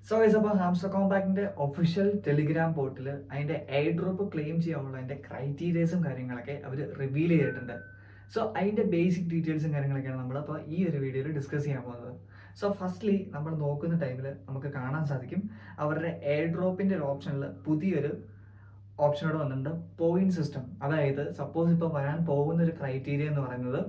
So guys, അപ്പോൾ hamster കോമ്പാക്റ്റിന്റെ official Telegram പോർട്ടിൽ അതിന്റെ എയർ ഡ്രോപ്പ് ക്ലെയിം ചെയ്യാനുള്ള അതിന്റെ ക്രൈറ്റീരിയസും കാര്യങ്ങളൊക്കെ അവർ റിവീൽ ചെയ്തിട്ടുണ്ട്. സോ അതിന്റെ ബേസിക് ഡീറ്റെയിൽസും കാര്യങ്ങളൊക്കെയാണ് നമ്മളിപ്പോൾ ഈ ഒരു വീഡിയോയിൽ ഡിസ്കസ് ചെയ്യാൻ പോകുന്നത്. സോ ഫസ്റ്റ്ലി നമ്മൾ നോക്കുന്ന ടൈമിൽ നമുക്ക് കാണാൻ സാധിക്കും അവരുടെ എയർ ഡ്രോപ്പിന്റെ ഒരു ഓപ്ഷനിൽ പുതിയൊരു ഓപ്ഷനോട് വന്നിട്ടുണ്ട്, പോയിന്റ് സിസ്റ്റം. അതായത് സപ്പോസ് ഇപ്പോൾ വരാൻ പോകുന്ന ഒരു ക്രൈറ്റീരിയ എന്ന് പറയുന്നത്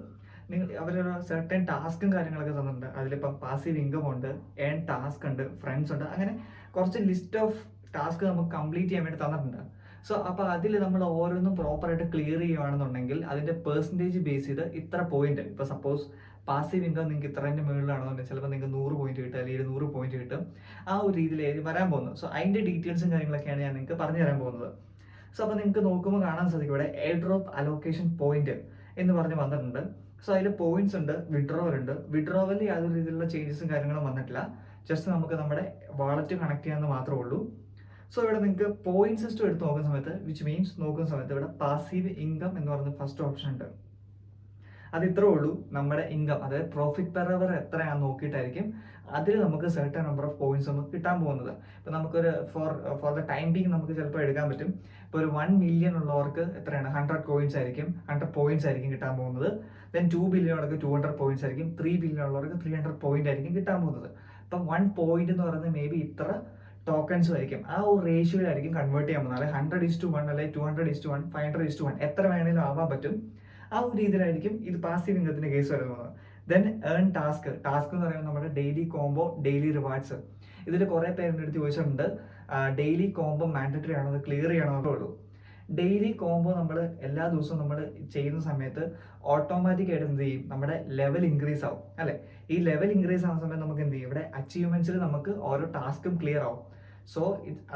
അവരൊരു സെർട്ടൻ ടാസ്കും കാര്യങ്ങളൊക്കെ തന്നിട്ടുണ്ട്. അതിലിപ്പം പാസീവ് ഇൻകം ഉണ്ട്, ഏൺ ടാസ്ക് ഉണ്ട്, ഫ്രണ്ട്സ് ഉണ്ട്, അങ്ങനെ കുറച്ച് ലിസ്റ്റ് ഓഫ് ടാസ്ക് നമുക്ക് കംപ്ലീറ്റ് ചെയ്യാൻ വേണ്ടി തന്നിട്ടുണ്ട്. സോ അപ്പോൾ അതിൽ നമ്മൾ ഓരോന്നും പ്രോപ്പറായിട്ട് ക്ലിയർ ചെയ്യുകയാണെന്നുണ്ടെങ്കിൽ അതിന്റെ പെർസെൻറ്റേജ് ബേസ് ചെയ്ത് ഇത്ര പോയിന്റ്. ഇപ്പോൾ സപ്പോസ് പാസീവ് ഇൻകം നിങ്ങൾക്ക് ഇത്രേൻ്റെ മുകളിലാണെന്നുണ്ടെങ്കിൽ ചിലപ്പോൾ നിങ്ങൾക്ക് 100 പോയിന്റ് കിട്ടും, അല്ലെങ്കിൽ 200 പോയിന്റ് കിട്ടും. ആ ഒരു രീതിയിൽ വരാൻ പോകുന്നത്. സോ അതിന്റെ ഡീറ്റെയിൽസും കാര്യങ്ങളൊക്കെയാണ് ഞാൻ നിങ്ങൾക്ക് പറഞ്ഞു തരാൻ പോകുന്നത്. സോ അപ്പോൾ നിങ്ങൾക്ക് നോക്കുമ്പോൾ കാണാൻ സാധിക്കും ഇവിടെ എയർ ഡ്രോപ്പ് അലോക്കേഷൻ പോയിന്റ് എന്ന് പറഞ്ഞ് വന്നിട്ടുണ്ട്. സോ അതിൽ പോയിന്റ്സ് ഉണ്ട്, വിഡ്രോവൽ ഉണ്ട്. വിഡ്രോവലിൽ യാതൊരു രീതിയിലുള്ള ചേഞ്ചസും കാര്യങ്ങളും വന്നിട്ടില്ല. ജസ്റ്റ് നമുക്ക് നമ്മുടെ വാളറ്റ് കണക്ട് ചെയ്യാമെന്ന് മാത്രമേ ഉള്ളൂ. സോ ഇവിടെ നിങ്ങൾക്ക് പോയിന്റ് സിസ്റ്റം എടുത്ത് നോക്കുന്ന സമയത്ത്, വിച്ച് മീൻസ് നോക്കുന്ന സമയത്ത് ഇവിടെ പാസീവ് ഇൻകം എന്ന് പറയുന്ന ഫസ്റ്റ് ഓപ്ഷൻ ഉണ്ട്. അത് ഇത്രേ ഉള്ളൂ. നമ്മുടെ ഇൻകം, അതായത് പ്രോഫിറ്റ് പെർ അവർ എത്രയാണെന്ന് നോക്കിയിട്ടായിരിക്കും അതിൽ നമുക്ക് സെർട്ടൺ നമ്പർ ഓഫ് പോയിന്റ്സ് നമുക്ക് കിട്ടാൻ പോകുന്നത്. ഇപ്പം നമുക്കൊരു ഫോർ ദ ടൈം ബീങ് നമുക്ക് ചിലപ്പോൾ എടുക്കാൻ പറ്റും. ഇപ്പോൾ ഒരു 1 മില്യൺ ഉള്ളവർക്ക് എത്രയാണ് 100 കോയിൻസ് ആയിരിക്കും, 100 പോയിന്റ്സ് ആയിരിക്കും കിട്ടാൻ പോകുന്നത്. ദെൻ 2 ബില്യൺ ഉള്ളവർക്ക് 200 പോയിന്റ്സ് ആയിരിക്കും, 3 ബില്യൺ ഉള്ളവർക്ക് 300 പോയിന്റ് ആയിരിക്കും കിട്ടാൻ പോകുന്നത്. അപ്പം 1 പോയിന്റ് എന്ന് പറയുന്നത് മേ ബി ഇത്ര ടോക്കൺസും ആയിരിക്കും. ആ ഒരു റേഷ്യോയിലായിരിക്കും കൺവേർട്ട് ചെയ്യാൻ പോകുന്നത്. അല്ലെങ്കിൽ 100:1 അല്ലെങ്കിൽ 200:1, 500:1 എത്ര വേണമെങ്കിലും ആവാൻ പറ്റും. ആ ഒരു രീതിയിലായിരിക്കും ഇത് പാസീവ് ഇൻകത്തിന്റെ കേസ് വരുന്നത്. ദെൻ ഏൺ ടാസ്ക് എന്ന് പറയുന്നത് നമ്മുടെ ഡെയിലി കോംബോ, ഡെയിലി റിവാർഡ്സ്. ഇതിൽ കുറേ പേരുടെ അടുത്ത് ചോദിച്ചിട്ടുണ്ട് ഡെയിലി കോംബോ മാൻഡറ്ററി ആണോ, അത് ക്ലിയർ ചെയ്യണമെന്നേ ഉള്ളൂ. ഡെയിലി കോംബോ നമ്മൾ എല്ലാ ദിവസവും നമ്മൾ ചെയ്യുന്ന സമയത്ത് ഓട്ടോമാറ്റിക് ആയിട്ട് എന്ത് ചെയ്യും, നമ്മുടെ ലെവൽ ഇൻക്രീസ് ആവും അല്ലെ. ഈ ലെവൽ ഇൻക്രീസ് ആവുന്ന സമയത്ത് നമുക്ക് എന്ത് ചെയ്യും, ഇവിടെ അച്ചീവ്മെന്റ്സിൽ നമുക്ക് ഓരോ ടാസ്കും ക്ലിയർ ആവും. സോ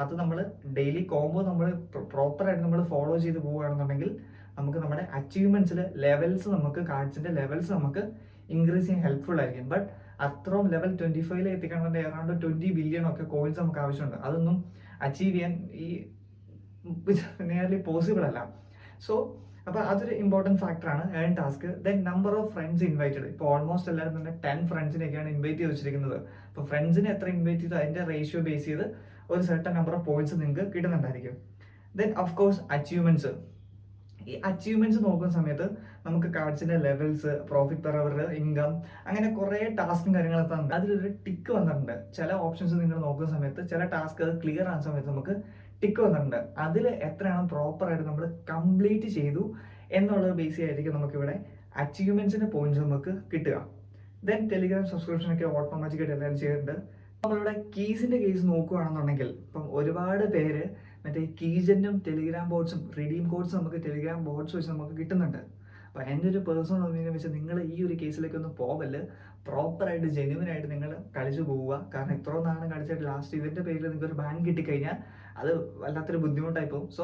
അത് നമ്മൾ ഡെയിലി കോംബോ നമ്മൾ പ്രോപ്പറായിട്ട് നമ്മൾ ഫോളോ ചെയ്ത് പോവുകയാണെന്നുണ്ടെങ്കിൽ നമുക്ക് നമ്മുടെ അച്ചീവ്മെന്റ്സിൽ ലെവൽസ്, നമുക്ക് കാർഡ്സിന്റെ ലെവൽസ് നമുക്ക് ഇൻക്രീസ് ചെയ്യാൻ ഹെൽപ്ഫുൾ ആയിരിക്കും. ബട്ട് അത്രയും ലെവൽ 25 എത്തിക്കണമെങ്കിൽ അറൗണ്ട് 20 ബില്യൺ ഒക്കെ കോയിൻസ് നമുക്ക് ആവശ്യമുണ്ട്. അതൊന്നും അച്ചീവ് ചെയ്യാൻ ഈ നിയർലി പോസിബിൾ അല്ല. സോ അപ്പോൾ അതൊരു ഇമ്പോർട്ടൻറ്റ് ഫാക്ടറാണ് earn task. Then number of friends invited. ഇപ്പോൾ ഓൾമോസ്റ്റ് എല്ലാവരും തന്നെ 10 ഫ്രണ്ട്സിനെയൊക്കെയാണ് ഇൻവൈറ്റ് ചെയ്ത് വെച്ചിരിക്കുന്നത്. അപ്പോൾ ഫ്രണ്ട്സിനെ എത്ര ഇൻവൈറ്റ് ചെയ്തു അതിന്റെ റേഷ്യോ ബേസ് ചെയ്ത് ഒരു സെർട്ടൺ നമ്പർ ഓഫ് പോയിന്റ്സ് നിങ്ങൾക്ക് കിട്ടുന്നുണ്ടായിരിക്കും. Then of course achievements. ഈ അച്ചീവ്മെന്റ്സ് നോക്കുന്ന സമയത്ത് നമുക്ക് കാർഡ്സിന്റെ levels, profit per hour, income, അങ്ങനെ കുറേ ടാസ്കും കാര്യങ്ങളൊക്കെ ഉണ്ട്. അതിലൊരു ടിക്ക് വന്നിട്ടുണ്ട്. ചില ഓപ്ഷൻസ് നിങ്ങൾ നോക്കുന്ന സമയത്ത് ചില ടാസ്ക് അത് ക്ലിയർ ആകുന്ന സമയത്ത് നമുക്ക് ടിക്ക് വന്നിട്ടുണ്ട്. അതിൽ എത്രയാണ് പ്രോപ്പറായിട്ട് നമ്മൾ കംപ്ലീറ്റ് ചെയ്തു എന്നുള്ളത് ബേസ് ആയിരിക്കും നമുക്കിവിടെ അച്ചീവ്മെന്റ്സിന്റെ പോയിന്റ്സ് നമുക്ക് കിട്ടുക. ദെൻ ടെലിഗ്രാം സബ്സ്ക്രിപ്ഷൻ ഒക്കെ ഓട്ടോമാറ്റിക്കായിട്ട് എല്ലാവരും ചെയ്തിട്ടുണ്ട്. നമ്മളിവിടെ കീസിന്റെ കേസ് നോക്കുകയാണെന്നുണ്ടെങ്കിൽ ഇപ്പം ഒരുപാട് പേര് മറ്റേ കീജനും ടെലിഗ്രാം ബോട്ട്സും റിഡീം കോഡ്സ് നമുക്ക് ടെലിഗ്രാം ബോട്ട്സ് വെച്ച് നമുക്ക് കിട്ടുന്നുണ്ട്. അപ്പോൾ എൻ്റെ ഒരു പേഴ്സണൽ ഒപ്പീനിയൻ വെച്ചാൽ നിങ്ങൾ ഈ ഒരു കേസിലേക്കൊന്നും പോവല്ല്. പ്രോപ്പറായിട്ട് ജെന്യുവനായിട്ട് നിങ്ങൾ കളിച്ചു പോവുക. കാരണം ഇത്രയും നാളെ കളിച്ചിട്ട് ലാസ്റ്റ് ഇതിൻ്റെ പേരിൽ നിങ്ങൾക്ക് ഒരു ബാൻ കിട്ടിക്കഴിഞ്ഞാൽ അത് വല്ലാത്തൊരു ബുദ്ധിമുട്ടായി പോകും. സോ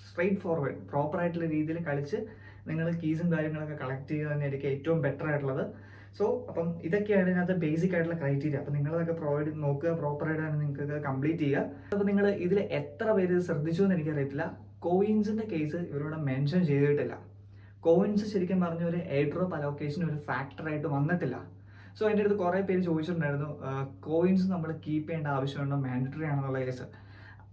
സ്ട്രെയിറ്റ് ഫോർവേഡ് പ്രോപ്പറായിട്ടുള്ള രീതിയിൽ കളിച്ച് നിങ്ങൾ കീസും കാര്യങ്ങളൊക്കെ കളക്ട് ചെയ്യുക തന്നെയായിരിക്കും ഏറ്റവും ബെറ്റർ ആയിട്ടുള്ളത്. സോ അപ്പം ഇതൊക്കെയാണ് ഇതിനകത്ത് ബേസിക് ആയിട്ടുള്ള ക്രൈറ്റീരിയ. അപ്പം നിങ്ങളതൊക്കെ പ്രൊവൈഡ് നോക്കുക, പ്രോപ്പറായിട്ട് തന്നെ നിങ്ങൾക്ക് കംപ്ലീറ്റ് ചെയ്യുക. അപ്പോൾ നിങ്ങൾ ഇതിൽ എത്ര പേര് ശ്രദ്ധിച്ചു എന്ന് എനിക്കറിയത്തില്ല, കോയിൻസിന്റെ കേസ് ഇവരോട് മെൻഷൻ ചെയ്തിട്ടില്ല. കോയിൻസ് ശരിക്കും പറഞ്ഞ ഒരു എയർ ഡ്രോപ്പ് അലോക്കേഷൻ ഒരു ഫാക്ടറായിട്ട് വന്നിട്ടില്ല. സോ എൻ്റെ അടുത്ത് കുറേ പേര് ചോദിച്ചിട്ടുണ്ടായിരുന്നു കോയിൻസ് നമ്മൾ കീപ്പ് ചെയ്യേണ്ട ആവശ്യമുണ്ടോ, മാൻഡറ്ററി ആണെന്നുള്ള case.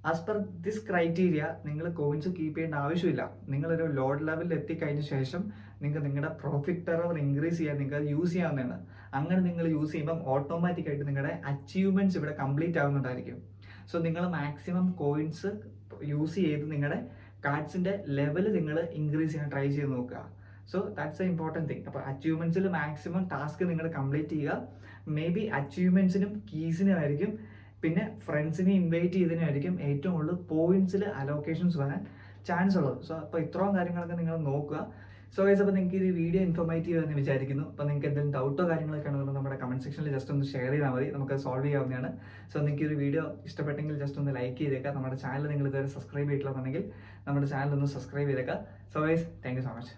As per this criteria നിങ്ങൾ കോയിൻസ് കീപ്പ് ചെയ്യേണ്ട ആവശ്യമില്ല. നിങ്ങളൊരു ലോഡ് ലെവലിൽ എത്തിക്കഴിഞ്ഞ ശേഷം നിങ്ങൾക്ക് നിങ്ങളുടെ പ്രോഫിറ്റ് പെർ അവർ ഇൻക്രീസ് ചെയ്യാൻ നിങ്ങൾക്ക് അത് യൂസ് ചെയ്യാവുന്നതാണ്. അങ്ങനെ നിങ്ങൾ യൂസ് ചെയ്യുമ്പം ഓട്ടോമാറ്റിക്കായിട്ട് നിങ്ങളുടെ അച്ചീവ്മെന്റ്സ് ഇവിടെ കംപ്ലീറ്റ് ആവുന്നുണ്ടായിരിക്കും. സോ നിങ്ങൾ മാക്സിമം കോയിൻസ് യൂസ് ചെയ്ത് നിങ്ങളുടെ കാർഡ്സിന്റെ ലെവൽ നിങ്ങൾ ഇൻക്രീസ് ചെയ്യാൻ ട്രൈ ചെയ്ത് നോക്കുക. So that's A important thing. അപ്പോൾ അച്ചീവ്മെന്റ്സിൽ മാക്സിമം ടാസ്ക് നിങ്ങൾ കംപ്ലീറ്റ് ചെയ്യുക. മേ ബി അച്ചീവ്മെന്റ്സിനും കീസിനും ആയിരിക്കും, പിന്നെ ഫ്രണ്ട്സിനെ ഇൻവൈറ്റ് ചെയ്തതിനായിരിക്കും ഏറ്റവും കൂടുതൽ പോയിന്റ്സിൽ അലോക്കേഷൻസ് വരാൻ ചാൻസ് ഉള്ളത്. സോ അപ്പോൾ ഇത്രയും കാര്യങ്ങളൊക്കെ നിങ്ങൾ നോക്കുക. സോ ഗൈസ്, അപ്പോൾ നിങ്ങൾക്ക് ഈ വീഡിയോ ഇൻഫോർമേറ്റീവ് എന്ന് വിചാരിക്കുന്നു. അപ്പോൾ നിങ്ങൾക്ക് എന്തെങ്കിലും ഡൗട്ടോ കാര്യങ്ങളൊക്കെ ആണെന്നുണ്ടെങ്കിൽ നമ്മുടെ കമന്റ് സെക്ഷനിൽ ജസ്റ്റ് ഒന്ന് ഷെയർ ചെയ്താൽ മതി, നമുക്ക് സോൾവ് ചെയ്യാവുന്നതാണ്. സോ നിങ്ങൾക്ക് ഈ ഒരു വീഡിയോ ഇഷ്ടപ്പെട്ടെങ്കിൽ ജസ്റ്റ് ഒന്ന് ലൈക്ക് ചെയ്തേക്കാം. നമ്മുടെ ചാനൽ നിങ്ങൾ ഇതുവരെ സബ്സ്ക്രൈബ് ചെയ്തിട്ടുണ്ടെങ്കിൽ നമ്മുടെ ചാനൽ ഒന്ന് സബ്സ്ക്രൈബ് ചെയ്തേക്കാം. So guys, thank you so much.